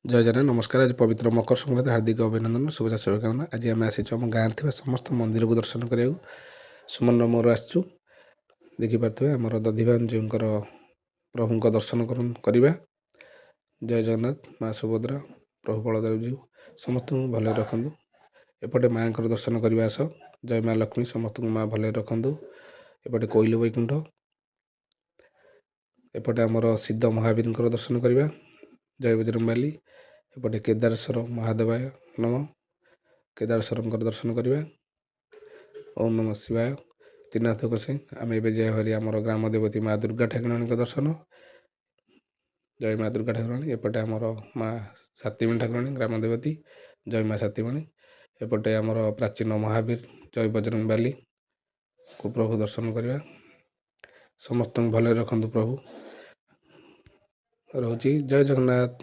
ଜୟ ଜଗନ୍ନାଥ ନମସ୍କାର। ଆଜି ପବିତ୍ର ମକର ସଂକ୍ରାନ୍ତି, ହାର୍ଦ୍ଦିକ ଅଭିନନ୍ଦନ, ଶୁଭେଚ୍ଛା ଶୁଭକାମନା। ଆଜି ଆମେ ଆସିଛୁ ଆମ ଗାଁରେ ଥିବା ସମସ୍ତ ମନ୍ଦିରକୁ ଦର୍ଶନ କରିବାକୁ। ସୁମନ ମୋର ଆସିଛୁ। ଦେଖିପାରୁଥିବେ ଆମର ଦଧିବାଞ୍ଜଙ୍କର ପ୍ରଭୁଙ୍କ ଦର୍ଶନ କରିବା। ଜୟ ଜଗନ୍ନାଥ। ମା ସୁଭଦ୍ରା, ପ୍ରଭୁ ବଳଦେବଜୀଉ ସମସ୍ତଙ୍କୁ ଭଲରେ ରଖନ୍ତୁ। ଏପଟେ ମାଆଙ୍କର ଦର୍ଶନ କରିବା ଆସ। ଜୟ ମା ଲକ୍ଷ୍ମୀ, ସମସ୍ତଙ୍କୁ ମା ଭଲରେ ରଖନ୍ତୁ। ଏପଟେ କୋଇଲ ବୈକୁଣ୍ଠ, ଏପଟେ ଆମର ସିଦ୍ଧ ମହାବୀରଙ୍କର ଦର୍ଶନ କରିବା। ଜୟ ବଜରଙ୍ଗବାଲି। ଏପଟେ କେଦାରେଶ୍ୱର ମହାଦେବାୟ ନମ, କେଦାରେଶ୍ୱରଙ୍କର ଦର୍ଶନ କରିବା। ଓಂ ନମ ଶିବାୟ। ତ୍ରିନାଥ କୋଷେ ଆମେ ଏବେ ଜୟ ହରି ଆମର ଗ୍ରାମ ଦେବତୀ ମା ଦୁର୍ଗା ଠାକୁରାଣୀଙ୍କ ଦର୍ଶନ। ଜୟ ମା ଦୁର୍ଗା ଠାକୁରାଣୀ। ଏପଟେ ଆମର ମା ସାତିମଣୀ ଠାକୁରାଣୀ ଗ୍ରାମ ଦେବତୀ, ଜୟ ମା ସାତିମଣୀ। ଏପଟେ ଆମର ପ୍ରାଚୀନ ମହାବୀର ଜୟ ବଜରଙ୍ଗବାଲିକୁ ପ୍ରଭୁ ଦର୍ଶନ କରିବା। ସମସ୍ତଙ୍କୁ ଭଲରେ ରଖନ୍ତୁ ପ୍ରଭୁ। ରହୁଛି। ଜୟ ଜଗନ୍ନାଥ।